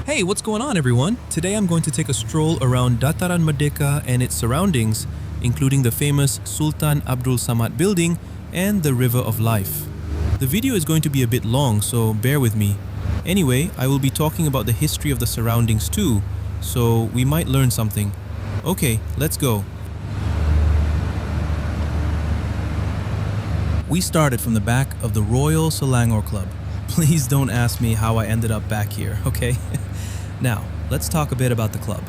Hey, what's going on, everyone? Today I'm going to take a stroll around Dataran Merdeka and its surroundings, including the famous Sultan Abdul Samad building and the River of Life. The video is going to be a bit long, so bear with me. Anyway, I will be talking about the history of the surroundings too, so we might learn something. Okay, let's go. We started from the back of the Royal Selangor Club. Please don't ask me how I ended up back here, okay? Now, let's talk a bit about the club.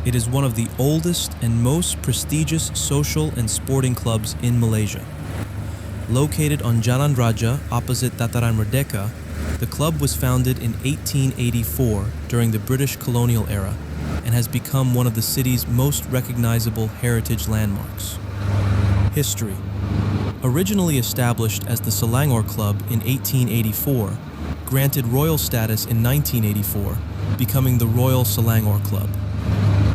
It is one of the oldest and most prestigious social and sporting clubs in Malaysia. Located on Jalan Raja opposite Dataran Merdeka, the club was founded in 1884 during the British colonial era and has become one of the city's most recognizable heritage landmarks. History. Originally established as the Selangor Club in 1884, granted royal status in 1984, becoming the Royal Selangor Club.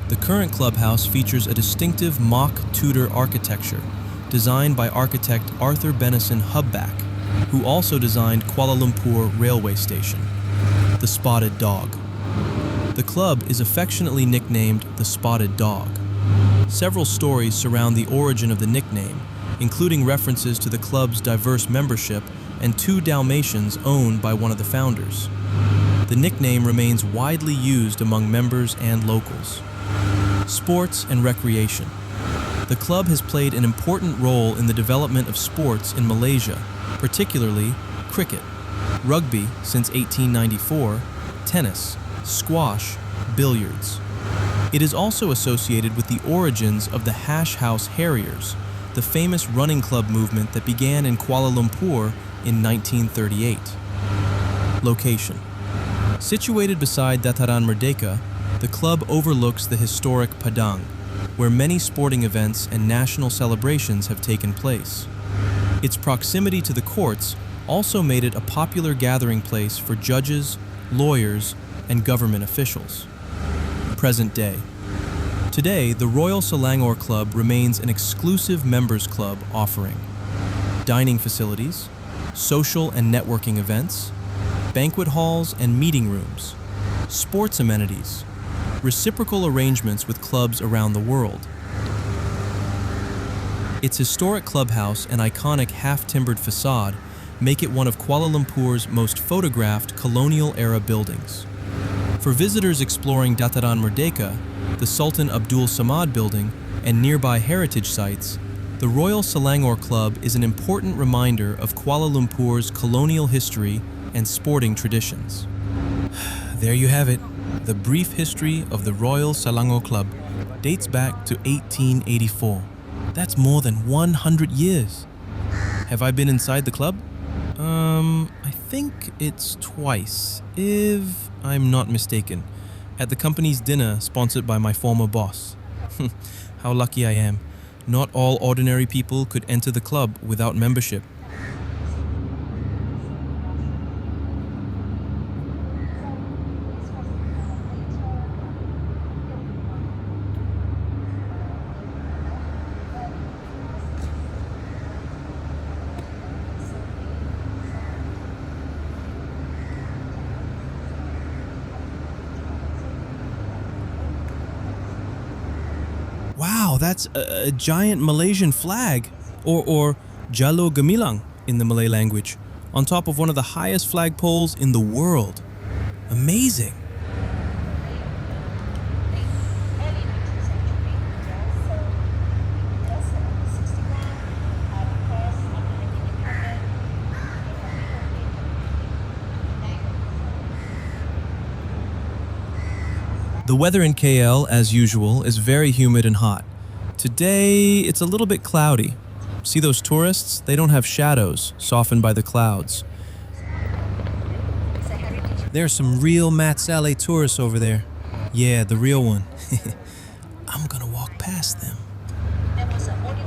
The current clubhouse features a distinctive mock Tudor architecture designed by architect Arthur Bennison Hubback, who also designed Kuala Lumpur Railway Station. The Spotted Dog. The club is affectionately nicknamed the Spotted Dog. Several stories surround the origin of the nickname, including references to the club's diverse membership and 2 Dalmatians owned by one of the founders. The nickname remains widely used among members and locals. Sports and recreation. The club has played an important role in the development of sports in Malaysia, particularly cricket, rugby since 1894, tennis, squash, billiards. It is also associated with the origins of the Hash House Harriers, the famous running club movement that began in Kuala Lumpur in 1938. Location. Situated beside Dataran Merdeka, the club overlooks the historic Padang, where many sporting events and national celebrations have taken place. Its proximity to the courts also made it a popular gathering place for judges, lawyers, and government officials. Present day. Today, the Royal Selangor Club remains an exclusive members club offering dining facilities, social and networking events, banquet halls and meeting rooms, sports amenities, reciprocal arrangements with clubs around the world. Its historic clubhouse and iconic half-timbered facade make it one of Kuala Lumpur's most photographed colonial-era buildings. For visitors exploring Dataran Merdeka, the Sultan Abdul Samad building, and nearby heritage sites, the Royal Selangor Club is an important reminder of Kuala Lumpur's colonial history and sporting traditions. There you have it. The brief history of the Royal Selangor Club dates back to 1884. That's more than 100 years. Have I been inside the club? I think it's twice, if I'm not mistaken, at the company's dinner sponsored by my former boss. How lucky I am. Not all ordinary people could enter the club without membership. Wow, that's a giant Malaysian flag, or Jalo Gemilang in the Malay language, on top of one of the highest flagpoles in the world. Amazing. The weather in KL, as usual, is very humid and hot. Today, it's a little bit cloudy. See those tourists? They don't have shadows, softened by the clouds. There are some real Mat Saleh tourists over there. Yeah, the real one. I'm gonna walk past them. There was an audio,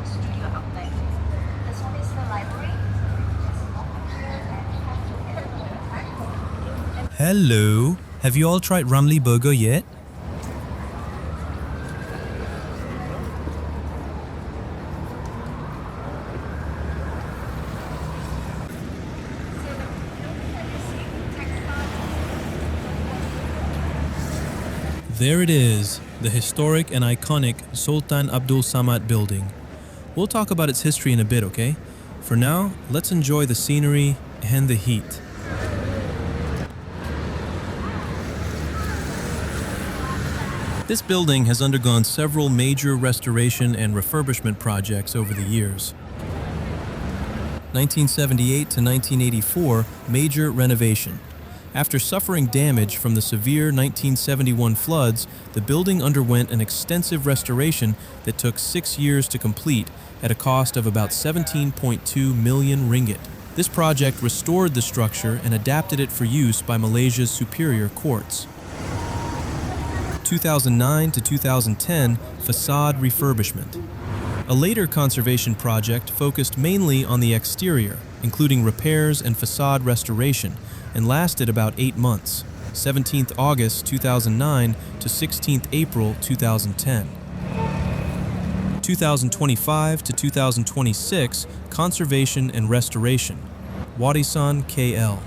studio out there. This one is the library. Hello. Have you all tried Ramly Burger yet? There it is, the historic and iconic Sultan Abdul Samad building. We'll talk about its history in a bit, okay? For now, let's enjoy the scenery and the heat. This building has undergone several major restoration and refurbishment projects over the years. 1978 to 1984, major renovation. After suffering damage from the severe 1971 floods, the building underwent an extensive restoration that took 6 years to complete at a cost of about 17.2 million ringgit. This project restored the structure and adapted it for use by Malaysia's superior courts. 2009 to 2010, facade refurbishment. A later conservation project focused mainly on the exterior, including repairs and facade restoration, and lasted about 8 months, 17th August 2009 to 16th April 2010. 2025 to 2026, conservation and restoration, Wadisan KL.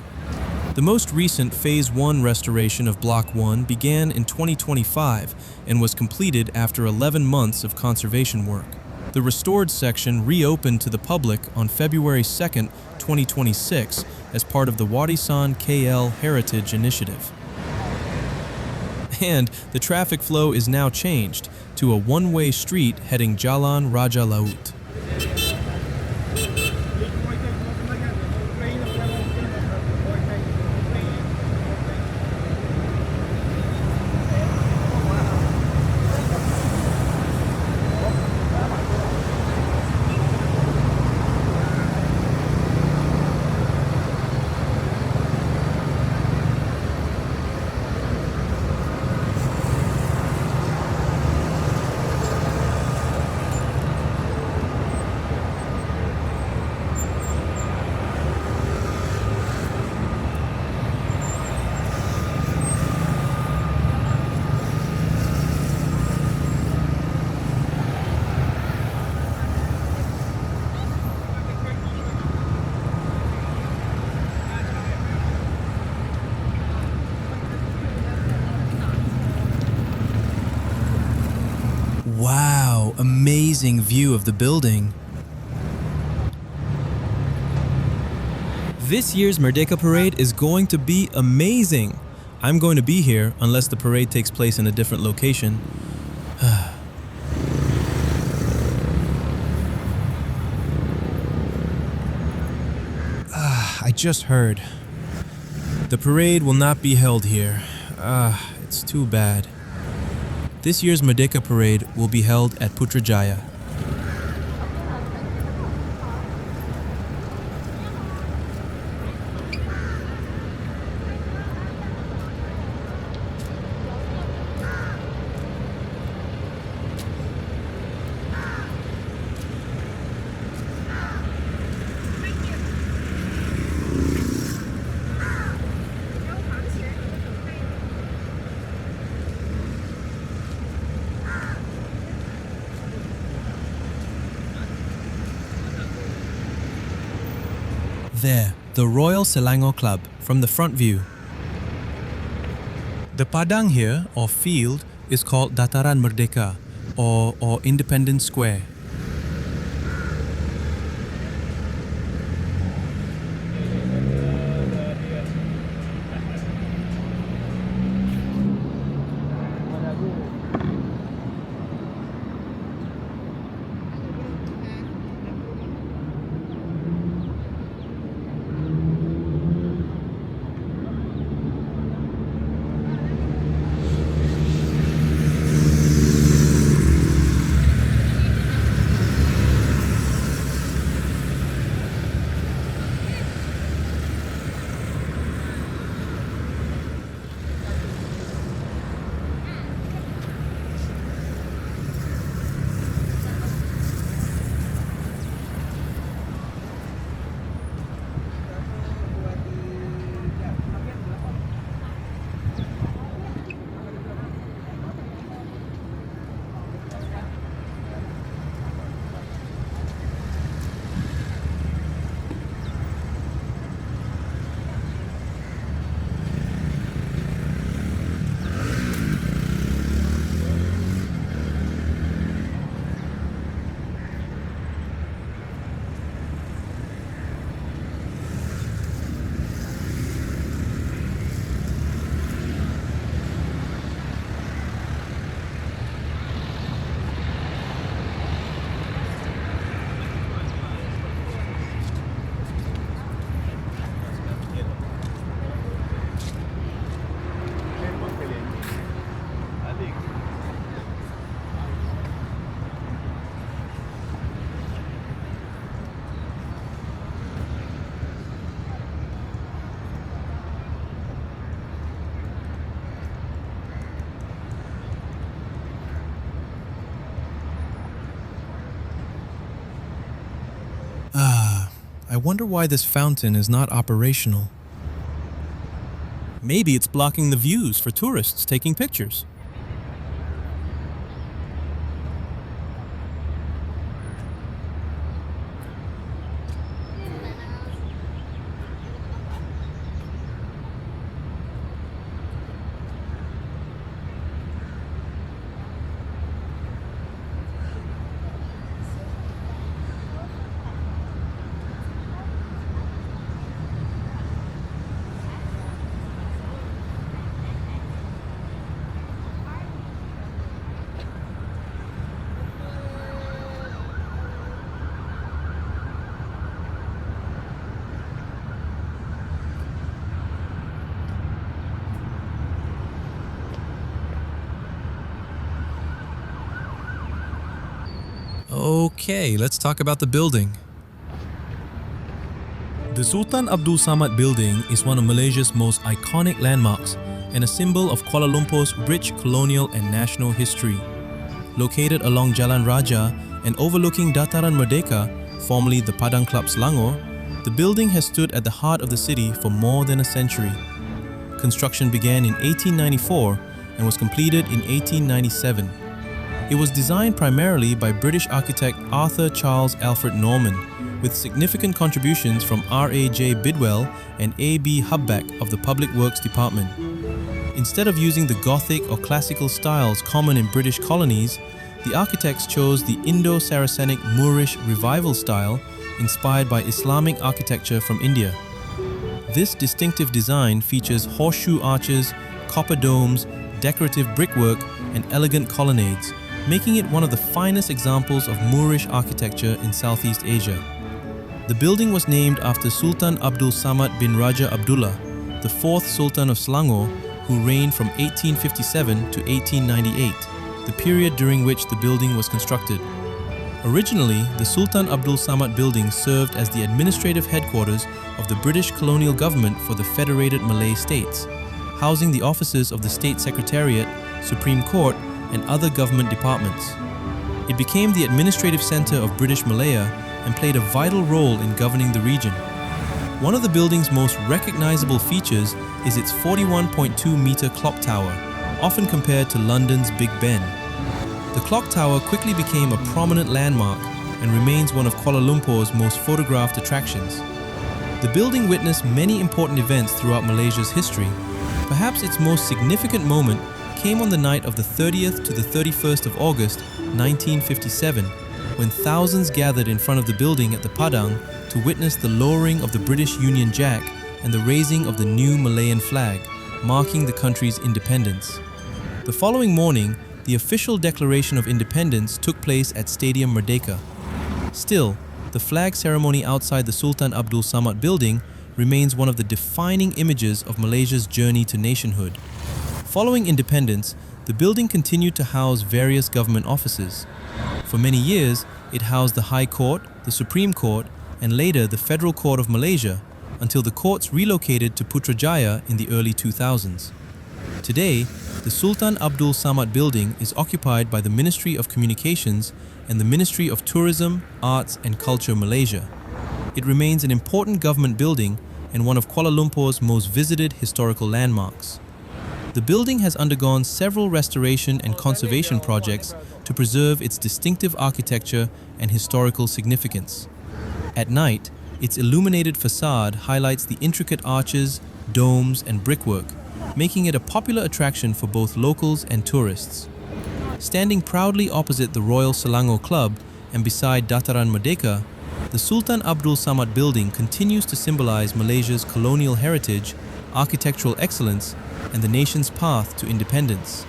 The most recent Phase 1 restoration of Block 1 began in 2025 and was completed after 11 months of conservation work. The restored section reopened to the public on February 2, 2026 as part of the Wadisan KL Heritage Initiative. And the traffic flow is now changed to a one-way street heading Jalan Raja Laut. Wow, amazing view of the building. This year's Merdeka Parade is going to be amazing. I'm going to be here unless the parade takes place in a different location. I just heard. The parade will not be held here. It's too bad. This year's Merdeka Parade will be held at Putrajaya. There, the Royal Selangor Club from the front view. The padang here, or field, is called Dataran Merdeka, or Independence Square. I wonder why this fountain is not operational. Maybe it's blocking the views for tourists taking pictures. Okay, let's talk about the building. The Sultan Abdul Samad Building is one of Malaysia's most iconic landmarks and a symbol of Kuala Lumpur's rich colonial and national history. Located along Jalan Raja and overlooking Dataran Merdeka, formerly the Padang Club Selangor, the building has stood at the heart of the city for more than a century. Construction began in 1894 and was completed in 1897. It was designed primarily by British architect Arthur Charles Alfred Norman, with significant contributions from R.A.J. Bidwell and A.B. Hubback of the Public Works Department. Instead of using the Gothic or classical styles common in British colonies, the architects chose the Indo-Saracenic Moorish revival style inspired by Islamic architecture from India. This distinctive design features horseshoe arches, copper domes, decorative brickwork, and elegant colonnades, making it one of the finest examples of Moorish architecture in Southeast Asia. The building was named after Sultan Abdul Samad bin Raja Abdullah, the fourth Sultan of Selangor, who reigned from 1857 to 1898, the period during which the building was constructed. Originally, the Sultan Abdul Samad building served as the administrative headquarters of the British colonial government for the Federated Malay States, housing the offices of the State Secretariat, Supreme Court, and other government departments. It became the administrative center of British Malaya and played a vital role in governing the region. One of the building's most recognizable features is its 41.2-meter clock tower, often compared to London's Big Ben. The clock tower quickly became a prominent landmark and remains one of Kuala Lumpur's most photographed attractions. The building witnessed many important events throughout Malaysia's history. Perhaps its most significant moment came on the night of the 30th to the 31st of August 1957, when thousands gathered in front of the building at the Padang to witness the lowering of the British Union Jack and the raising of the new Malayan flag, marking the country's independence. The following morning, the official declaration of independence took place at Stadium Merdeka. Still, the flag ceremony outside the Sultan Abdul Samad building remains one of the defining images of Malaysia's journey to nationhood. Following independence, the building continued to house various government offices. For many years, it housed the High Court, the Supreme Court, and later the Federal Court of Malaysia, until the courts relocated to Putrajaya in the early 2000s. Today, the Sultan Abdul Samad building is occupied by the Ministry of Communications and the Ministry of Tourism, Arts and Culture Malaysia. It remains an important government building and one of Kuala Lumpur's most visited historical landmarks. The building has undergone several restoration and conservation projects to preserve its distinctive architecture and historical significance. At night, its illuminated facade highlights the intricate arches, domes, and brickwork, making it a popular attraction for both locals and tourists. Standing proudly opposite the Royal Selangor Club and beside Dataran Merdeka, the Sultan Abdul Samad building continues to symbolize Malaysia's colonial heritage, architectural excellence, and the nation's path to independence.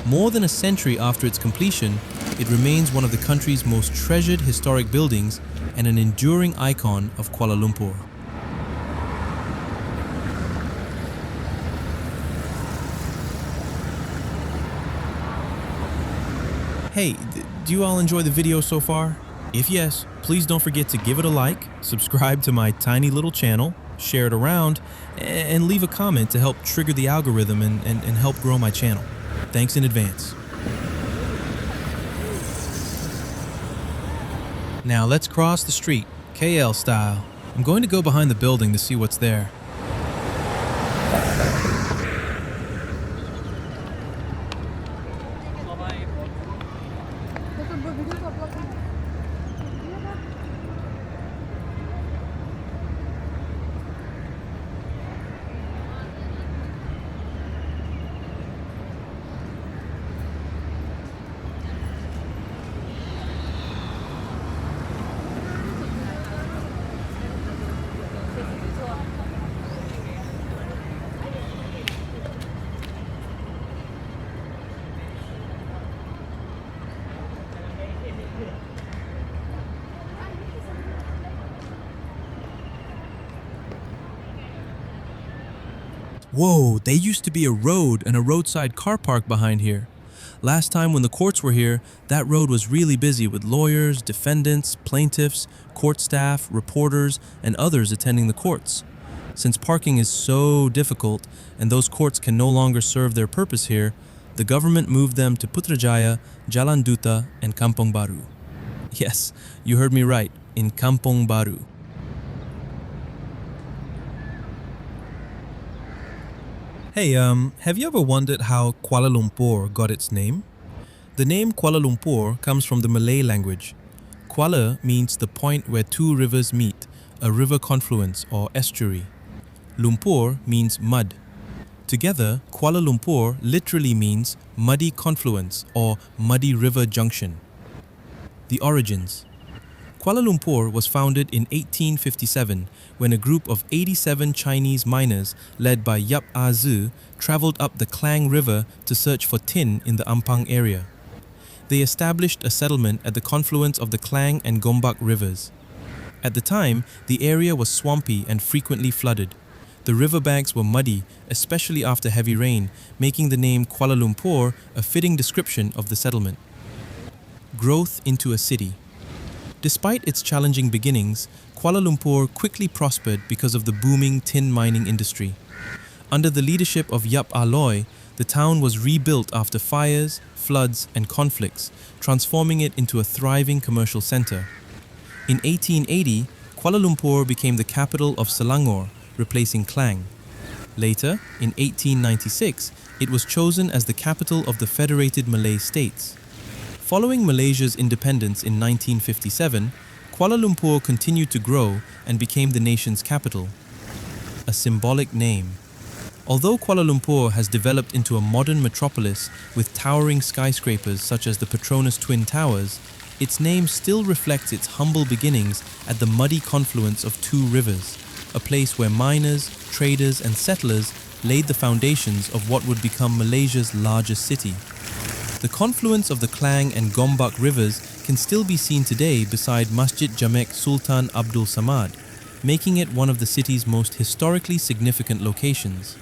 More than a century after its completion, it remains one of the country's most treasured historic buildings and an enduring icon of Kuala Lumpur. Hey, do you all enjoy the video so far? If yes, please don't forget to give it a like, subscribe to my tiny little channel, share it around, and leave a comment to help trigger the algorithm and help grow my channel. Thanks in advance. Now let's cross the street, KL style. I'm going to go behind the building to see what's there. Whoa, there used to be a road and a roadside car park behind here. Last time when the courts were here, that road was really busy with lawyers, defendants, plaintiffs, court staff, reporters, and others attending the courts. Since parking is so difficult and those courts can no longer serve their purpose here, the government moved them to Putrajaya, Jalan Duta, and Kampong Baru. Yes, you heard me right, in Kampong Baru. Hey, have you ever wondered how Kuala Lumpur got its name? The name Kuala Lumpur comes from the Malay language. Kuala means the point where two rivers meet, a river confluence or estuary. Lumpur means mud. Together, Kuala Lumpur literally means muddy confluence or muddy river junction. The origins. Kuala Lumpur was founded in 1857 when a group of 87 Chinese miners led by Yap Ah Zi traveled up the Klang River to search for tin in the Ampang area. They established a settlement at the confluence of the Klang and Gombak rivers. At the time, the area was swampy and frequently flooded. The riverbanks were muddy, especially after heavy rain, making the name Kuala Lumpur a fitting description of the settlement. Growth into a city. Despite its challenging beginnings, Kuala Lumpur quickly prospered because of the booming tin mining industry. Under the leadership of Yap Ah Loy, the town was rebuilt after fires, floods, and conflicts, transforming it into a thriving commercial center. In 1880, Kuala Lumpur became the capital of Selangor, replacing Klang. Later, in 1896, it was chosen as the capital of the Federated Malay States. Following Malaysia's independence in 1957, Kuala Lumpur continued to grow and became the nation's capital. A symbolic name. Although Kuala Lumpur has developed into a modern metropolis with towering skyscrapers such as the Petronas Twin Towers, its name still reflects its humble beginnings at the muddy confluence of two rivers, a place where miners, traders, and settlers laid the foundations of what would become Malaysia's largest city. The confluence of the Klang and Gombak rivers can still be seen today beside Masjid Jamek Sultan Abdul Samad, making it one of the city's most historically significant locations.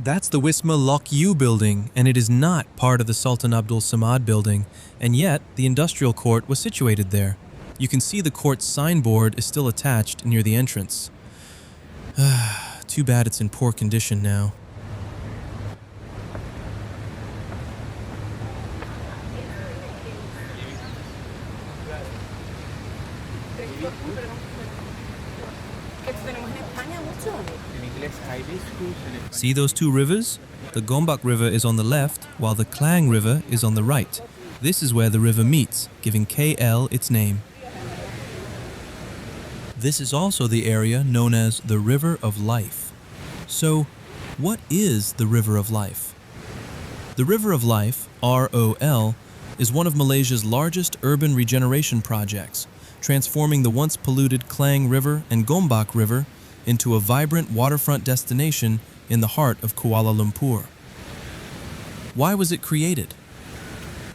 That's the Wisma Lock U building, and it is not part of the Sultan Abdul Samad building, and yet the industrial court was situated there. You can see the court's signboard is still attached near the entrance. Too bad it's in poor condition now. See those two rivers? The Gombak River is on the left, while the Klang River is on the right. This is where the river meets, giving KL its name. This is also the area known as the River of Life. So, what is the River of Life? The River of Life, ROL, is one of Malaysia's largest urban regeneration projects, transforming the once polluted Klang River and Gombak River into a vibrant waterfront destination in the heart of Kuala Lumpur. Why was it created?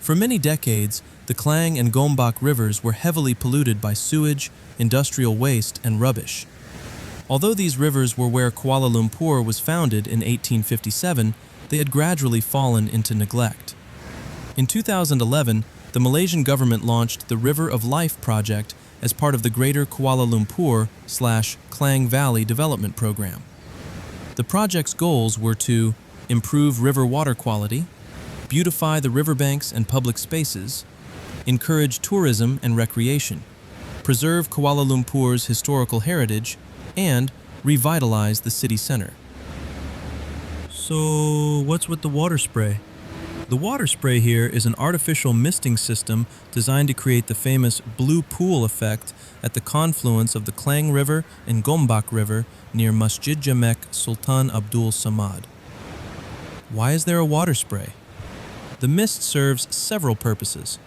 For many decades, the Klang and Gombak rivers were heavily polluted by sewage, industrial waste, and rubbish. Although these rivers were where Kuala Lumpur was founded in 1857, they had gradually fallen into neglect. In 2011, the Malaysian government launched the River of Life project as part of the Greater Kuala Lumpur/Klang Valley Development Program. The project's goals were to improve river water quality, beautify the riverbanks and public spaces, encourage tourism and recreation, preserve Kuala Lumpur's historical heritage, and revitalize the city center. So, what's with the water spray? The water spray here is an artificial misting system designed to create the famous blue pool effect at the confluence of the Klang River and Gombak River near Masjid Jamek Sultan Abdul Samad. Why is there a water spray? The mist serves several purposes.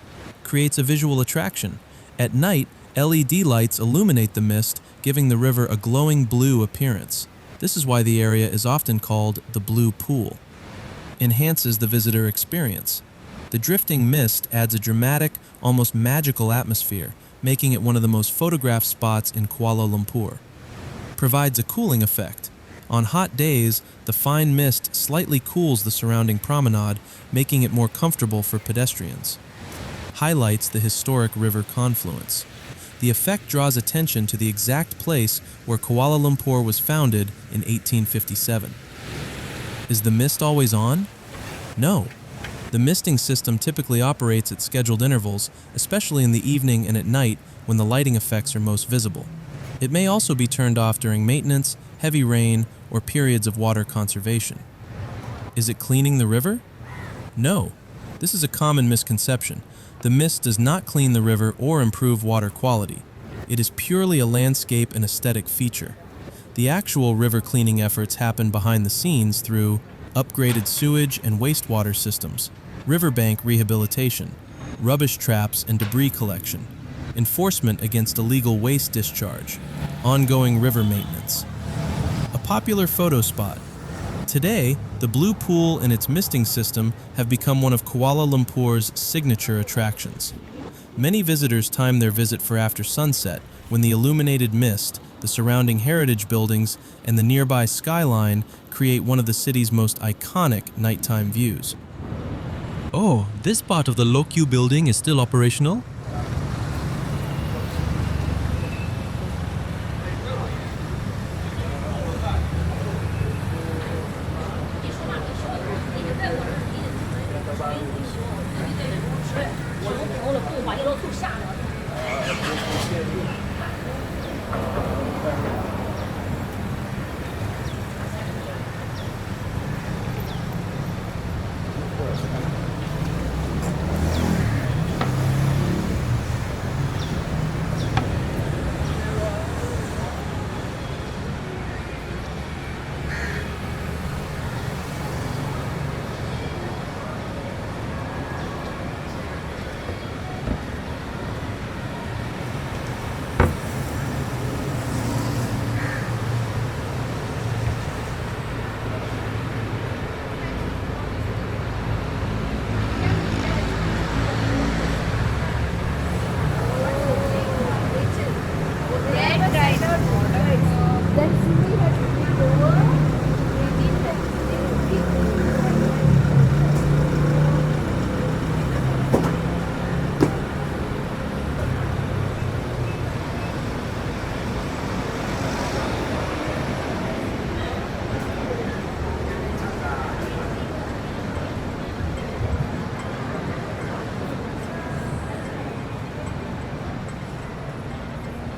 Creates a visual attraction. At night, LED lights illuminate the mist, giving the river a glowing blue appearance. This is why the area is often called the Blue Pool. Enhances the visitor experience. The drifting mist adds a dramatic, almost magical atmosphere, making it one of the most photographed spots in Kuala Lumpur. Provides a cooling effect. On hot days, the fine mist slightly cools the surrounding promenade, making it more comfortable for pedestrians. Highlights the historic river confluence. The effect draws attention to the exact place where Kuala Lumpur was founded in 1857. Is the mist always on? No. The misting system typically operates at scheduled intervals, especially in the evening and at night when the lighting effects are most visible. It may also be turned off during maintenance, heavy rain, or periods of water conservation. Is it cleaning the river? No. This is a common misconception. The mist does not clean the river or improve water quality. It is purely a landscape and aesthetic feature. The actual river cleaning efforts happen behind the scenes through upgraded sewage and wastewater systems, riverbank rehabilitation, rubbish traps and debris collection, enforcement against illegal waste discharge, ongoing river maintenance. A popular photo spot. Today, the Blue Pool and its misting system have become one of Kuala Lumpur's signature attractions. Many visitors time their visit for after sunset, when the illuminated mist, the surrounding heritage buildings, and the nearby skyline create one of the city's most iconic nighttime views. Oh, this part of the Lokyu building is still operational?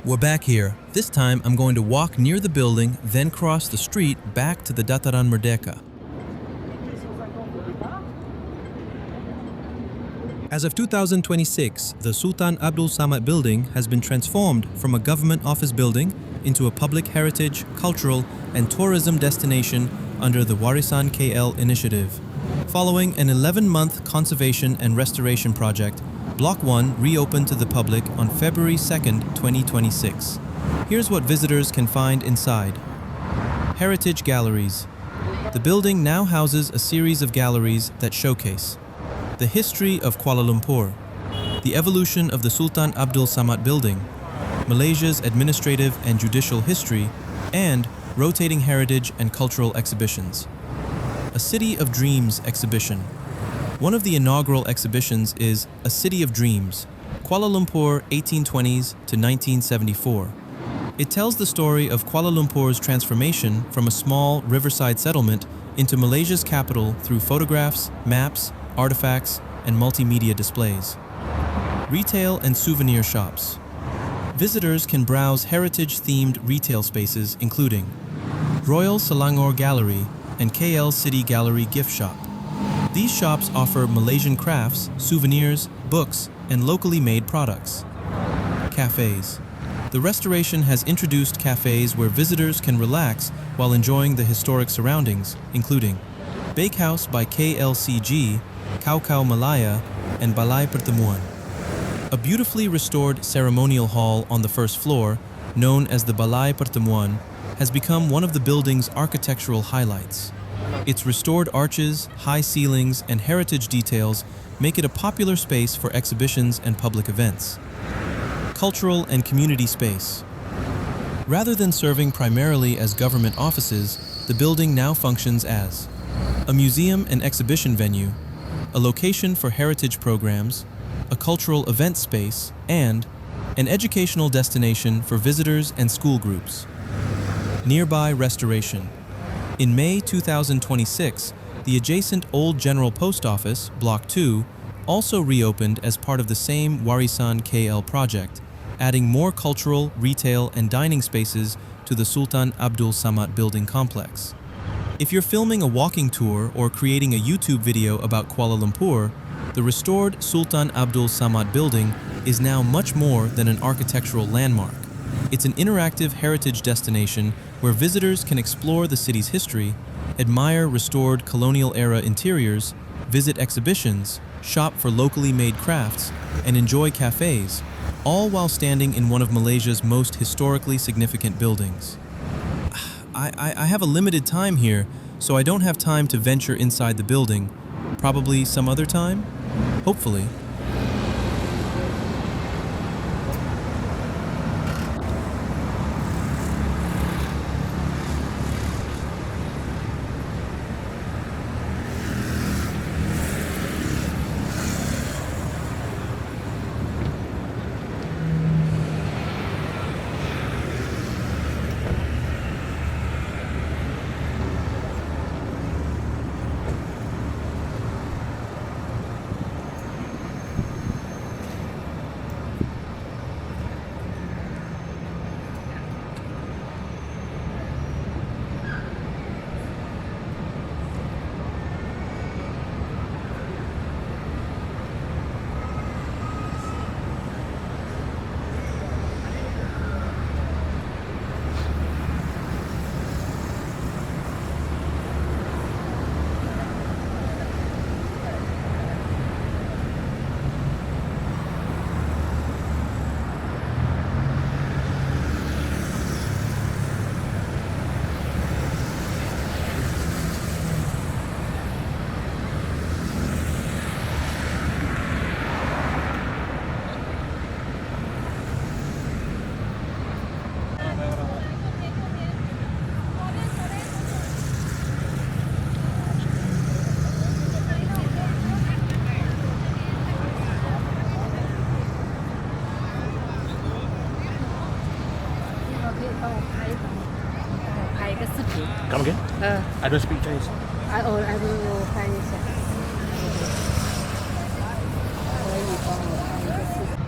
We're back here. This time I'm going to walk near the building, then cross the street back to the Dataran Merdeka. As of 2026, the Sultan Abdul Samad building has been transformed from a government office building into a public heritage, cultural, and tourism destination under the Warisan KL initiative. Following an 11-month conservation and restoration project, Block 1 reopened to the public on February 2nd, 2026. Here's what visitors can find inside. Heritage Galleries. The building now houses a series of galleries that showcase the history of Kuala Lumpur, the evolution of the Sultan Abdul Samad building, Malaysia's administrative and judicial history, and rotating heritage and cultural exhibitions. A City of Dreams exhibition. One of the inaugural exhibitions is A City of Dreams, Kuala Lumpur 1820s to 1974. It tells the story of Kuala Lumpur's transformation from a small riverside settlement into Malaysia's capital through photographs, maps, artifacts, and multimedia displays. Retail and souvenir shops. Visitors can browse heritage-themed retail spaces including Royal Selangor Gallery and KL City Gallery gift shop. These shops offer Malaysian crafts, souvenirs, books, and locally made products. Cafes. The restoration has introduced cafes where visitors can relax while enjoying the historic surroundings, including Bakehouse by KLCG, Kau Kau Malaya, and Balai Pertemuan. A beautifully restored ceremonial hall on the first floor, known as the Balai Pertemuan, has become one of the building's architectural highlights. Its restored arches, high ceilings, and heritage details make it a popular space for exhibitions and public events. Cultural and community space. Rather than serving primarily as government offices, the building now functions as a museum and exhibition venue, a location for heritage programs, a cultural event space, and an educational destination for visitors and school groups. Nearby restoration. In May 2026, the adjacent Old General Post Office, Block 2, also reopened as part of the same Warisan KL project, adding more cultural, retail, and dining spaces to the Sultan Abdul Samad building complex. If you're filming a walking tour or creating a YouTube video about Kuala Lumpur, the restored Sultan Abdul Samad building is now much more than an architectural landmark. It's an interactive heritage destination where visitors can explore the city's history, admire restored colonial-era interiors, visit exhibitions, shop for locally made crafts, and enjoy cafes, all while standing in one of Malaysia's most historically significant buildings. I have a limited time here, so I don't have time to venture inside the building. Probably some other time? Hopefully. Come again? I don't speak Chinese. I will Chinese.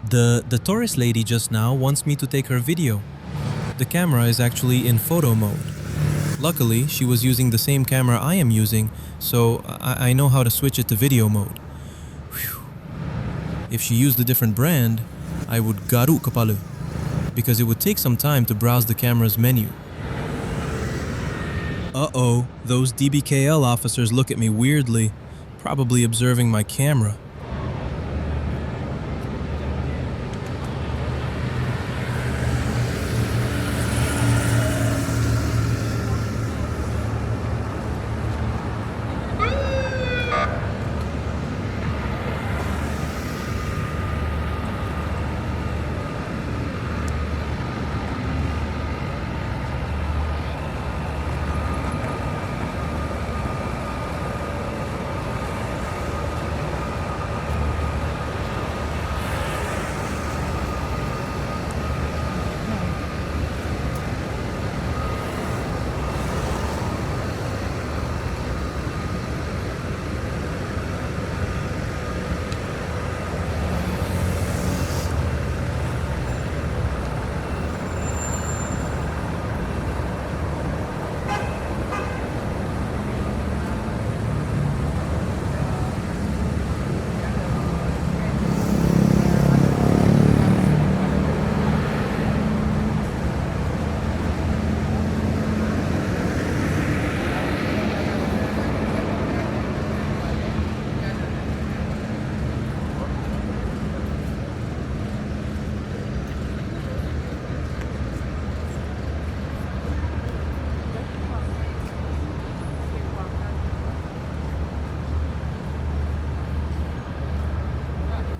The tourist lady just now wants me to take her video. The camera is actually in photo mode. Luckily, she was using the same camera I am using, so I know how to switch it to video mode. Whew. If she used a different brand, I would garu kapalu, because it would take some time to browse the camera's menu. Uh-oh, those DBKL officers look at me weirdly, probably observing my camera.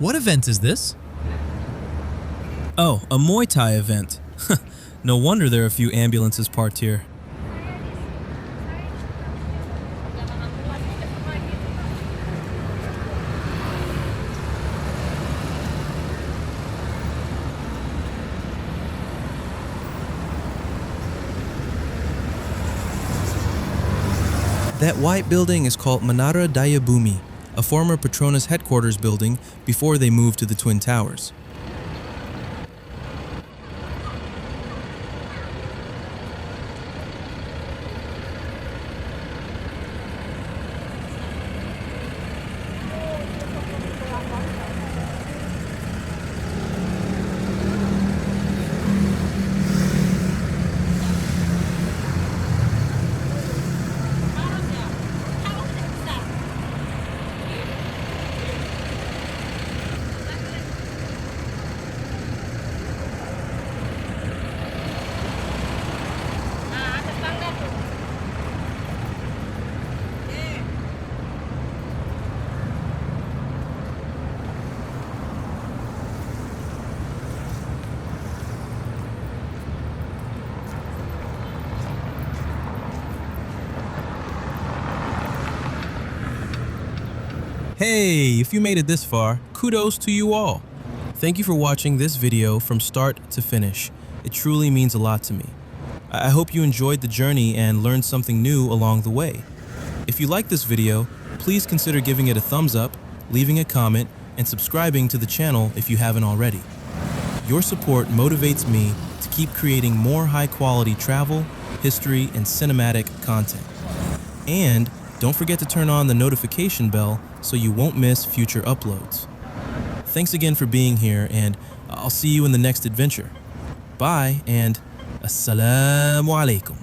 What event is this? Oh, a Muay Thai event. No wonder there are a few ambulances parked here. That white building is called Menara Daya Bumi, a former Petronas headquarters building before they moved to the Twin Towers. Hey, if you made it this far, kudos to you all. Thank you for watching this video from start to finish. It truly means a lot to me. I hope you enjoyed the journey and learned something new along the way. If you like this video, please consider giving it a thumbs up, leaving a comment, and subscribing to the channel if you haven't already. Your support motivates me to keep creating more high-quality travel, history, and cinematic content. And don't forget to turn on the notification bell so you won't miss future uploads. Thanks again for being here, and I'll see you in the next adventure. Bye, and Assalamu alaikum.